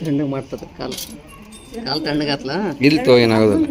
ತಣ್ಣಗೆ ಮಾಡ್ತದ ಕಾಲು ತಣ್ಣಗಾತ್ಲ ಇಲ್ಲಿ ತೋ ಏನಾಗೋದಿಲ್ಲ.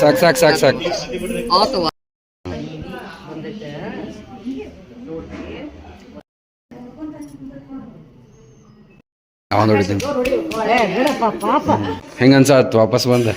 ಸಾಕು ಸಾಕು ಸಾಕು ಸಾಕು ಆತವ ಅವನು ಹೊಡಿತೀನಿ. ಹೆಂಗ ಅನ್ಸಾತ್ ವಾಪಸ್ ಬಂದ?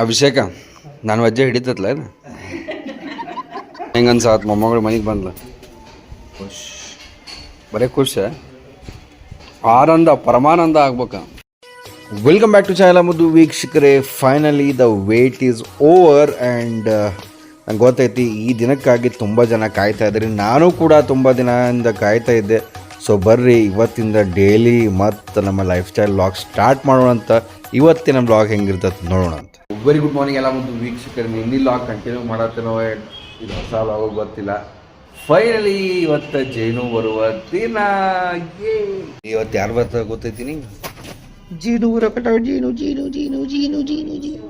ಅಭಿಷೇಕ ನಾನು ವಜ್ಜೆ ಹಿಡಿತತ್ಲ ಇದು ಹೆಂಗ ಅನ್ಸಾತ್? ಮೊಮ್ಮಗಳು ಮನೆಗೆ ಬಂದ್ಲ, ಖುಷ್, ಬರೀ ಖುಷ, ಆನಂದ ಪರಮಾನಂದ ಆಗ್ಬೇಕ. ವೆಲ್ಕಮ್ ಬ್ಯಾಕ್ ಟು ಚಾನಲ್ ಮುದ್ದು ವೀಕ್ಷಕರೇ. Finally the wait is over and ನಂಗೆ ಗೊತ್ತೈತಿ ಈ ದಿನಕ್ಕಾಗಿ ತುಂಬ ಜನ ಕಾಯ್ತಾ ಇದ್ರಿ. ನಾನು ಕೂಡ ತುಂಬ ದಿನದಿಂದ ಕಾಯ್ತಾ ಇದ್ದೆ. ಸೊ ಬರ್ರಿ ಇವತ್ತಿಂದ ಡೈಲಿ ಮತ್ತು ನಮ್ಮ ಲೈಫ್ ಸ್ಟೈಲ್ ವ್ಲಾಗ್ ಸ್ಟಾರ್ಟ್ ಮಾಡೋಣ ಅಂತ. ಇವತ್ತಿನ ವ್ಲಾಗ್ ಹೆಂಗಿರ್ತದೆ ನೋಡೋಣ ಅಂತ. ವೆರಿ ಗುಡ್ ಮಾರ್ನಿಂಗ್ ಎಲ್ಲ ಒಂದು ವೀಕ್ಷಕರು. ಹಿಂದಿ ವ್ಲಾಗ್ ಕಂಟಿನ್ಯೂ ಮಾಡತ್ತೇನೋ ಇದು ಹೊಸ ವ್ಲಾಗು ಗೊತ್ತಿಲ್ಲ. ಫೈನಲಿ ಇವತ್ತು ಜೇನು ಬರುವ ದಿನ. ಇವತ್ತು ಯಾರು ಬರ್ತಾರೆ ಗೊತ್ತೈತಿ? ಜೀನು ರಕಟ ಜೀನು ಜೀನು ಜೀನು ಜೀನು ಜೀನು ಜೀನು.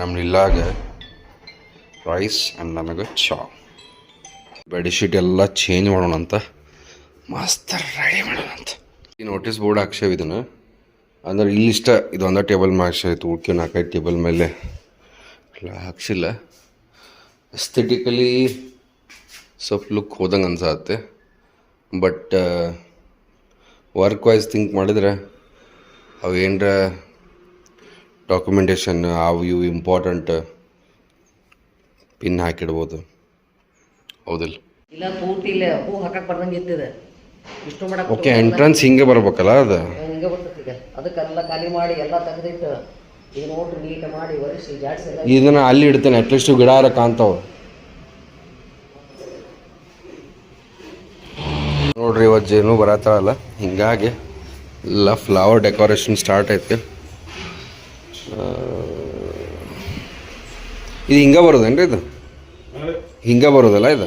ನಮ್ಮ ಇಲ್ಲಾಗ ರೈಸ್ ಆ್ಯಂಡ್ ನನಗೆ ಚಾ. ಬೆಡ್ಶೀಟ್ ಎಲ್ಲ ಚೇಂಜ್ ಮಾಡೋಣ ಅಂತ, ಮಸ್ತ್ ರೆಡಿ ಮಾಡೋಣ ಅಂತ. ಈ ನೋಟಿಸ್ ಬೋರ್ಡ್ ಹಾಕ್ಸೇವ್ ಇದನ್ನು, ಅಂದ್ರೆ ಇಲ್ಲಿಷ್ಟ ಇದು ಒಂದೇ ಟೇಬಲ್ ಮೇಲೆ ಹಾಕ್ಸಾಯ್ತು. ಉಳ್ಕೆ 4-5 ಟೇಬಲ್ ಮೇಲೆ ಎಲ್ಲ ಹಾಕ್ಸಿಲ್ಲ. ಎಸ್ಥೆಟಿಕಲಿ ಸ್ವಲ್ಪ ಲುಕ್ ಹೋದಂಗೆ ಅನ್ಸತ್ತೆ. ಬಟ್ ವರ್ಕ್ ವೈಸ್ ಥಿಂಕ್ ಮಾಡಿದ್ರೆ ಅವು ಏನರ ಡಾಕ್ಯುಮೆಂಟೇಷನ್ ಅವು ಇವು ಇಂಪಾರ್ಟೆಂಟ್ ಪಿನ್ ಹಾಕಿಡ್ಬೋದು, ಹೌದಿಲ್ಲ? ಇಲ್ಲ ಪೂರ್ತಿ ಇಲ್ಲ ಹೂ ಹಾಕಕ್ಕೆ ಬರ್ದಂಗೆ ಇತ್ತಿದೆ ಇಷ್ಟು ಮಾಡಕ್ಕೆ. ಓಕೆ, ಎಂಟ್ರೆನ್ಸ್ ಹಿಂಗೆ ಬರ್ಬೇಕಲ್ಲ, ಅದು ಹಿಂಗೆ ಬರ್ತದೆ. ಈಗ ಅದಕ್ಕೆಲ್ಲ ಖಾಲಿ ಮಾಡಿ ಎಲ್ಲ ತೆಗೆದಿಟ್ಟು ಈಗ ನೋಡ್ರಿ ನೀಟ್ ಮಾಡಿ ಒರೆಸಿ ಜಾಡ್ಸಿ ಎಲ್ಲ ಇದನ್ನ ಅಲ್ಲಿ ಇಡ್ತೇನೆ. ಅಟ್ಲೀಸ್ಟ್ ಗಿಡ ಯಾರ ಕಾಣ್ತಾವ ನೋಡ್ರಿ. ಇವತ್ತು ಜೇನು ಬರತ್ತಾಳಲ್ಲ, ಹಿಂಗಾಗಿ ಎಲ್ಲ ಫ್ಲವರ್ ಡೆಕೋರೇಷನ್ ಸ್ಟಾರ್ಟ್ ಐತೆ. ಇದು ಹಿಂಗೆ ಬರೋದೇನ್ರಿ? ಇದು ಹಿಂಗೆ ಬರೋದಲ್ಲ ಇದು?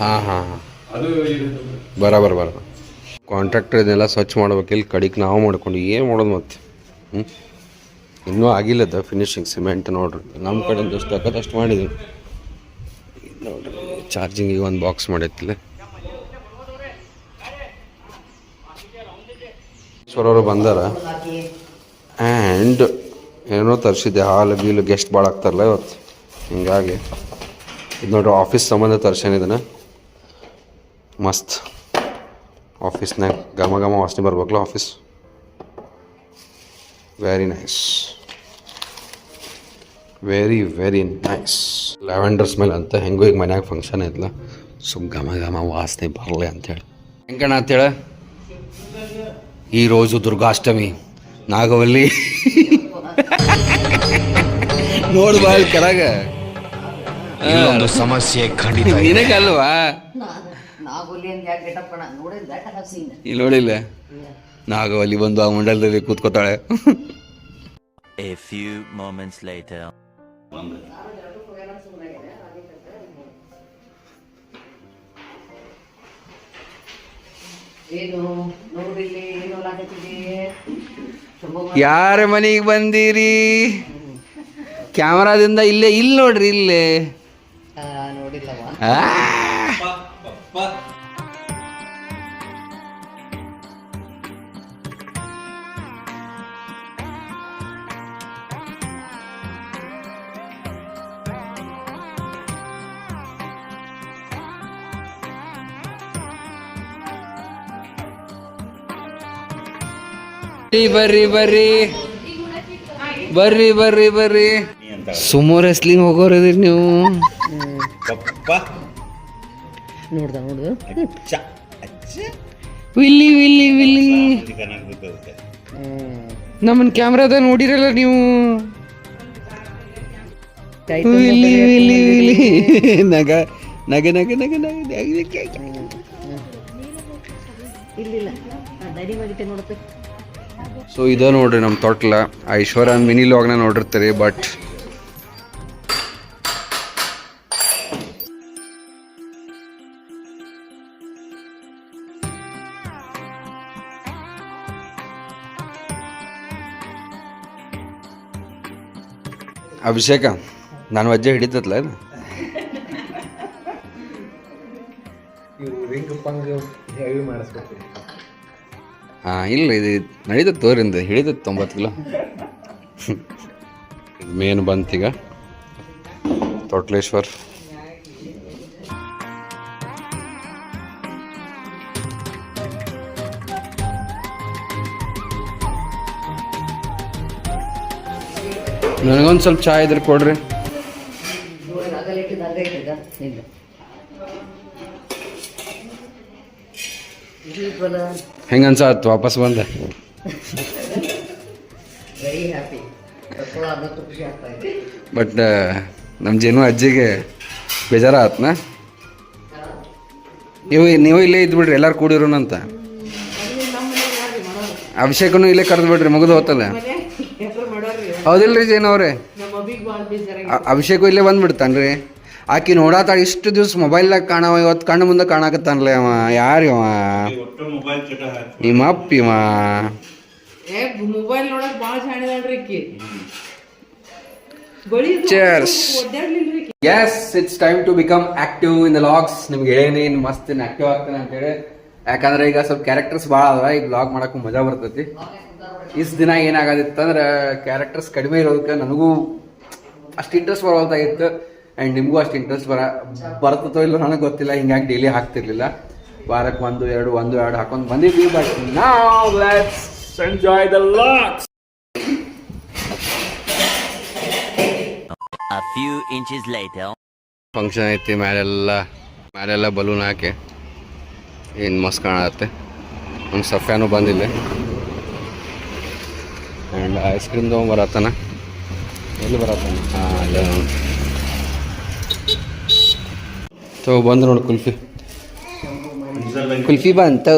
ಹಾಂ ಹಾಂ ಹಾಂ, ಬರ ಕಾಂಟ್ರಾಕ್ಟರ್ ಇದನ್ನೆಲ್ಲ ಸ್ವಚ್ಛ ಮಾಡ್ಬೇಕು. ಇಲ್ಲಿ ಕಡಿಗೆ ನಾವು ಮಾಡ್ಕೊಂಡು ಏನು ಮಾಡೋದು ಮತ್ತೆ. ಇನ್ನೂ ಆಗಿಲ್ಲದ ಫಿನಿಶಿಂಗ್ ಸಿಮೆಂಟ್. ನೋಡ್ರಿ ನಮ್ಮ ಕಡೆಯಿಂದ ಎಷ್ಟು ಬೇಕತ್ತೆ ಅಷ್ಟು ಮಾಡಿದ್ವಿ. ನೋಡ್ರಿ ಚಾರ್ಜಿಂಗಿಗೆ ಒಂದು ಬಾಕ್ಸ್ ಮಾಡೈತಿಲ್ಲ. ಈಶ್ವರವರು ಬಂದಾರ ಆ್ಯಂಡ್ ಏನೋ ತರಿಸಿದ್ದೆ, ಹಾಲು ಗೀಲು. ಗೆಸ್ಟ್ ಭಾಳ ಆಗ್ತಾರಲ್ಲ ಇವತ್ತು, ಹಿಂಗಾಗಿ ಇದು ನೋಡ್ರಿ ಆಫೀಸ್ ಸಂಬಂಧ ತರ್ಸೇನಿದನ. ಮಸ್ತ್ ಆಫೀಸ್ನಾಗ ಘಮ ಘಮ ವಾಸನೆ ಬರ್ಬೇಕಲ್ಲ office. Very nice, very very nice. Lavender smell ಅಂತ. ಹೆಂಗೂ ಈಗ ಮನ್ಯಾಗ ಫಂಕ್ಷನ್ ಐತಲ್ಲ, ಸೊ ಘಮ ಘಮ ವಾಸನೆ ಬರಲಿ ಅಂತೇಳಿ. ಹೆಂಗಣ ಅಂತೇಳಿ ಈ రోజు ದುರ್ಗಾಷ್ಟಮಿ ನಾಗವಲ್ಲಿ ನೋಡು ಬಾಳ್ ಕೆಳಗ ಒಂದು ಸಮಸ್ಯೆ ಖಂಡಿತ ನಿನಗಲ್ವಾ? ಇಲ್ಲಿ ನೋಡಿಲ್ಲ, ನಾಗವಲ್ಲಿ ಬಂದು ಆ ಮಂಡಲದಲ್ಲಿ ಕೂತ್ಕೋತಾಳೆ. A few moments later. ಯಾರ ಮನೆಗೆ ಬಂದಿರಿ? ಕ್ಯಾಮರಾದಿಂದ ಇಲ್ಲೇ, ಇಲ್ಲಿ ನೋಡ್ರಿ, ಇಲ್ಲೇ ನೋಡಿಲ್ಲವ. ಬರ್ರಿ ಬರ್ರಿ ಬರ್ರಿ ಬರ್ರಿ ಬರ್ರಿ. ಸುಮೋ ರೆಸ್ಲಿಂಗ್ ಹೋಗೋರದಿರಿ ನೀವು? ನೋಡ್ದ ವಿಲ್ಲಿ ವಿಲ್ಲಿ ವಿಲ್ಲಿ ನಮ್ಮನ್ ಕ್ಯಾಮ್ರಾದ ನೋಡಿರಲ್ಲ ನೀವು? ವಿಲ್ಲಿ ವಿಲ್ಲಿ ವಿಲ್ಲಿ ನಗ ನಗ ನಗ ನಗ ನಗ. ಇಲ್ಲ ದಡಿ ಮಾಡಿಟ್ಟೆ ನೋಡುತ್ತೆ. ಸೊ ಇದ ನೋಡ್ರಿ ನಮ್ಮ ತೊಟ್ಲ. ಐಶ್ವರ್ಯ ಮಿನಿ ಲಾಗ್ನ ನೋಡಿರ್ತೀರಿ. ಬಟ್ ಅಭಿಷೇಕ ನಾನು ವಜ್ಜೆ ಹಿಡಿತತ್ಲ ಇದು ಹಾಂ ಇಲ್ಲ ಇದು ನಡೀತದೆ ತೋರಿಂದ ಹಿಡಿತದೆ 90 ಕಿಲೋ ಮೇನ್ ಬಂತೀಗ ತೊಟ್ಲೇಶ್ವರ್. ನನಗೊಂದು ಸ್ವಲ್ಪ ಚಾ ಇದ್ರೆ ಕೊಡ್ರಿ. ಹೆಂಗೆ ಅನ್ಸಾತ್ ವಾಪಸ್ ಬಂದೆ? Very happy. ಖುಷಿ ಆಗ್ತಾ ಇದೆ. ಬಟ್ ನಮ್ಮ ಜೇನು ಅಜ್ಜಿಗೆ ಬೇಜಾರ ಆತ್ನ. ನೀವು ಇಲ್ಲೇ ಇದ್ಬಿಡ್ರಿ, ಎಲ್ಲರೂ ಕೂಡಿರೋಣಂತ. ಅಭಿಷೇಕನು ಇಲ್ಲೇ ಕರೆದು ಬಿಡ್ರಿ, ಮುಗಿದು ಹೋತಲ್ಲ. ಹೌದಿಲ್ರಿ ಜೇನವ್ರೆ? ಅಭಿಷೇಕು ಇಲ್ಲೇ ಬಂದ್ಬಿಡ್ತಾನ್ರಿ. ಆಕಿ ನೋಡಾತಾಳ ಇಷ್ಟು ದಿವ್ಸ ಮೊಬೈಲ್ದಾಗ ಕಾಣವ, ಇವತ್ತು ಕಣ್ಣು ಮುಂದೆ ಕಾಣಕತ್ತಾನಲ್ಲ ಅವ. ಯಾರು ಅವ? ನಿಮ್ಮಪ್ಪ ಇವ. ಮೊಬೈಲ್ ನೋಡಕ್ ಭಾಳ ಶಾಣಿದಾಳ್ರಿ ಆಕಿ. Cheers. Yes, it's time to become active in the vlogs. ನಿಮ್ಗೆ ಹೇಳೇನಿ ಮಸ್ತ್ ಆಕ್ಟಿವ್ ಆಗ್ತಾನೆ ಅಂತೇಳಿ. ಯಾಕಂದ್ರೆ ಈಗ ಸ್ವಲ್ಪ ಕ್ಯಾರೆಕ್ಟರ್ಸ್ ಭಾಳ ಅದ, ಈ ಬ್ಲಾಗ್ ಮಾಡಕ್ಕೂ ಮಜಾ ಬರ್ತೈತಿ. ಇಷ್ಟು ದಿನ ಏನಾಗದಿತ್ತಂದ್ರೆ ಕ್ಯಾರೆಕ್ಟರ್ಸ್ ಕಡಿಮೆ ಇರೋದಕ್ಕೆ ನನಗೂ ಅಷ್ಟು ಇಂಟ್ರೆಸ್ಟ್ ಬರೋಲ್ತಾಗಿತ್ತು, ಆ್ಯಂಡ್ ನಿಮಗೂ ಅಷ್ಟು ಇಂಟ್ರೆಸ್ಟ್ ಬರ್ತತೋ ಇಲ್ಲೋ ನನಗೆ ಗೊತ್ತಿಲ್ಲ. ಹಿಂಗಾಗಿ ಡೈಲಿ ಹಾಕ್ತಿರ್ಲಿಲ್ಲ. ವಾರಕ್ಕೆ ಒಂದು ಎರಡು ಹಾಕೊಂಡು ಬಂದಿದ್ವಿ. ಬಟ್ ನಾವ್ let's enjoy the vlogs. A few inches later. Function ಐತಿ, ಮ್ಯಾಲೆಲ್ಲ ಬಲೂನ್ ಹಾಕಿ ಏನು ಮಸ್ತ್ ಕಾಣತ್ತೆ. ನಮ್ಮ ಸಫ್ಯಾನು ಬಂದಿಲ್ಲ. ಆ್ಯಂಡ್ ಐಸ್ ಕ್ರೀಮ್ ತೊಗೊಂಬರತ್ತಾನ. ಎಲ್ಲಿ ಬರತ್ತಾನ? ಹಾಂ, ಅಲ್ಲ ಬಂದು ನೋಡಿ. ಕುಲ್ಫಿ ಬಂತು.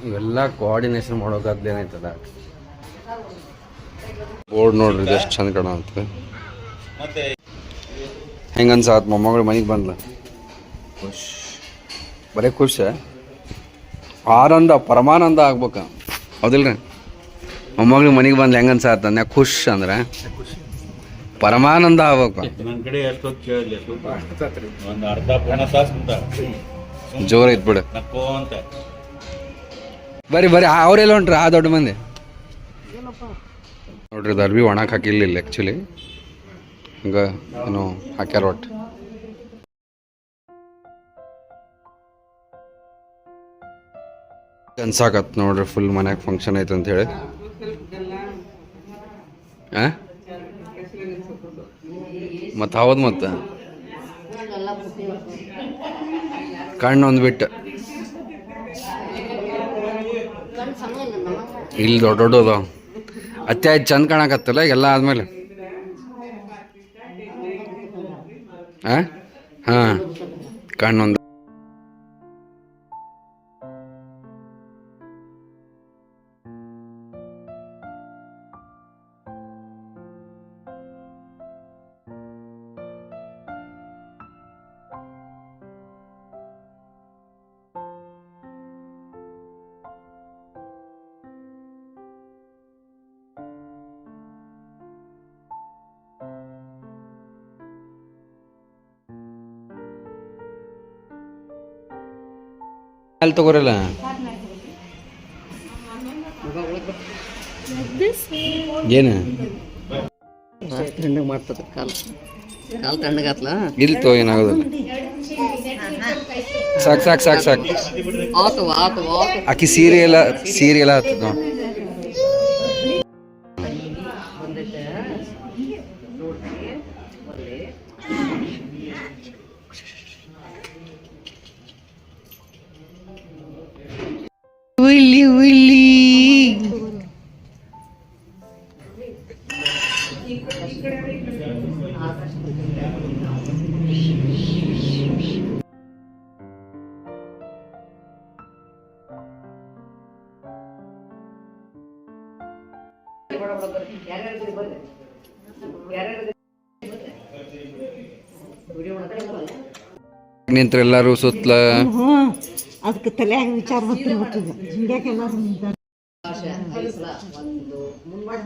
ಇವೆಲ್ಲ ಕೋಆರ್ಡಿನೇಷನ್ ಮಾಡೋಕಾದ್ಲು ಏನಾಯ್ತದ. ಬೋರ್ಡ್ ನೋಡ್ರಿ ಎಷ್ಟು ಚಂದ ಕಾಣತ್ತೆ. ಹೆಂಗೆ ಅನ್ಸಾತ್ ಮೊಮ್ಮಗಳು ಮನೆಗೆ ಬಂದ್ಲ? ಬರೀ ಖುಷ, ಆನಂದ ಪರಮಾನಂದ ಆಗ್ಬೇಕ, ಹೌದಿಲ್ರಿ? ಮೊಮ್ಮಗಳು ಮನೆಗೆ ಬಂದ್ಲ ಹೆಂಗೆ ಅನ್ಸಾತ? ಅಂದ್ಯಾಗ ಖುಷ್ ಅಂದ್ರೆ ಪರಮಾನಂದ ಆಗ್ಬೇಕು. ಜೋರ್ ಐತ್ ಬಿಡು. ಬರೀ ಅವರೆಲ್ಲ ಹೊಂಟ್ರಿ ಆ ದೊಡ್ಡ ಮಂದಿ ನೋಡ್ರಿ. ಅದು ಅರ್ಬಿ ಒಣಕ್ಕೆ ಹಾಕಿರ್ಲಿಲ್ಲ ಆ್ಯಕ್ಚುಲಿ, ಹಂಗೆ ಏನೋ ಹಾಕ್ಯಾರ ಒಟ್ಟು. ಅನ್ಸಾಕತ್ ನೋಡ್ರಿ, ಫುಲ್ ಮನ್ಯಾಗ ಫಂಕ್ಷನ್ ಐತೆ ಅಂತ ಹೇಳಿ. ಮತ್ತು ಹೌದು, ಮತ್ತು ಕಣ್ಣು ಒಂದು ಬಿಟ್ಟು ಇಲ್ಲಿ ದೊಡ್ಡ ಅದಾವ. ಅತ್ಯಾಯ್ತು ಚಂದ ಕಾಣಕತ್ತಲ್ಲ ಎಲ್ಲ ಆದ್ಮೇಲೆ. ಹಾಂ, ಕಣ್ಣೊಂದು ಅಲ್ಲಿ ತಗೋರಲ್ಲ. ಏನು ತಣ್ಣಗೆ ಮಾಡ್ತದ? ಕಾಲು ತಣ್ಣಗಾತ್ಲ? ಇಲ್ಲಿ ತೋ, ಏನಾಗೋದಿಲ್ಲ. ಸಾಕು. ಆಕಿ ಸೀರೆ ಎಲ್ಲ ಹತ್ತದ ನೋಡಿ. ಉಯ್ಲಿ ನಿಂತ್ರ ಎಲ್ಲರೂ ಸುತ್ತಲ ಅದಕ್ಕೆ ತಲೆಯಾಗ ವಿಚಾರ ಬರ್ತಿರ್ಬೇಕು. ಹಿಂಗ್ಯಾಕೆ ಎಲ್ಲರೂ ಒಂದು ಮುಂದ್ಮಾಡಿ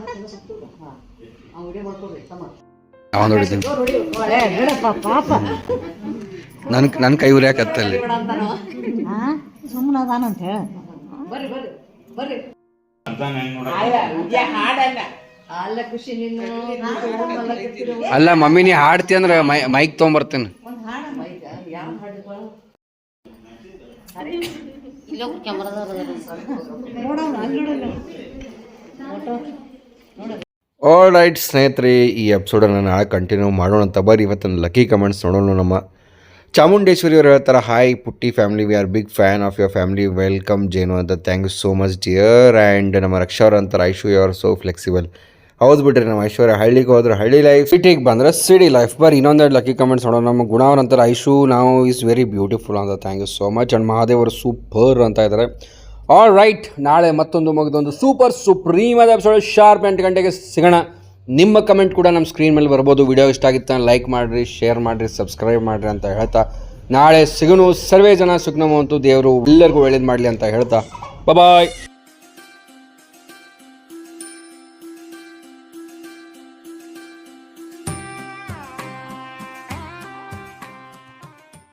ವಿಡಿಯೋ ಮಾಡ್ಕೊಡ್ರಿ ತಮ್ಮ ಅವನು ಹೊಡಿತೀನಿ ನನ್ನ ಕೈ ಉರಿಯಾಕತ್ತಲ್ಲಿ ಸುಮ್ಮನದಾನಂತ ಹೇಳ ಬರ್ರಿ ಬರ್ರಿ ಬರ್ರಿ ಅಲ್ಲ ಖುಷಿ ನೀನು ಅಲ್ಲ ಮಮ್ಮಿ ನೀ ಹಾಡ್ತಿ ಅಂದ್ರೆ ಮೈಕ್ ತೊಗೊಂಬರ್ತೇನೆ ಯಾವ ಹಾಡಿದ್ರು ಆಲ್ ರೈಟ್ ಸ್ನೇಹಿತರೆ, ಈ ಎಪಿಸೋಡನ್ನು ನಾಳೆ ಕಂಟಿನ್ಯೂ ಮಾಡೋಣ ಅಂತ ಬರ್ರಿ. ಇವತ್ತಿನ ಲಕ್ಕಿ ಕಮೆಂಟ್ಸ್ ನೋಡೋಣ. ನಮ್ಮ ಚಾಮುಂಡೇಶ್ವರಿ ಅವರು ಹೇಳ್ತಾರೆ, hi Putti family, we are big fan of your family, welcome ಜೇನು ಅಂತ. Thank you so much dear. And ನಮ್ಮ ರಕ್ಷಾ ಅವ್ರು ಅಂತಾರೆ, Aishu you are so flexible. ಹೌದು ಬಿಡ್ರಿ, ನಮ್ಮ ಐಶ್ವರ್ಯ ಹಳ್ಳಿಗೆ ಹೋದ್ರೆ ಹಳ್ಳಿ ಲೈಫ್, ಸಿಟಿಗೆ ಬಂದರೆ ಸಿಟಿ ಲೈಫ್. ಬರ್ರಿ ಇನ್ನೊಂದೆರಡು ಲಕ್ಕಿ ಕಮೆಂಟ್ಸ್ ನೋಡೋಣ. ನಮ್ಮ ಗುಣ ಅವ್ರು ಅಂತಾರೆ, ಐಶು ನಾವು ಈಸ್ ವೆರಿ ಬ್ಯೂಟಿಫುಲ್ ಅಂತ. Thank you so much. And Mahadev ಅವರು ಸೂಪರ್ ಅಂತ ಇದ್ದಾರೆ. ಆಲ್ ರೈಟ್, ನಾಳೆ ಮತ್ತೊಂದು ಸೂಪರ್ ಸುಪ್ರೀಮ್ ಎಪಿಸೋಡ್ ಶಾರ್ಪ್ 8 ಗಂಟೆಗೆ ಸಿಗೋಣ. ನಿಮ್ಮ ಕಮೆಂಟ್ ಕೂಡ ನಮ್ಮ ಸ್ಕ್ರೀನ್ ಮೇಲೆ ಬರ್ಬೋದು. ವಿಡಿಯೋ ಇಷ್ಟ ಆಗಿತ್ತು ಲೈಕ್ ಮಾಡಿರಿ, ಶೇರ್ ಮಾಡಿರಿ, ಸಬ್ಸ್ಕ್ರೈಬ್ ಮಾಡಿರಿ ಅಂತ ಹೇಳ್ತಾ ನಾಳೆ ಸಿಗೋಣ. ಸರ್ವೇ ಜನ ಸುಖನಮೋ ಅಂತೂ ದೇವರು ಎಲ್ಲರಿಗೂ ಒಳ್ಳೇದು ಮಾಡಲಿ ಅಂತ ಹೇಳ್ತಾ ಬಾಯ್.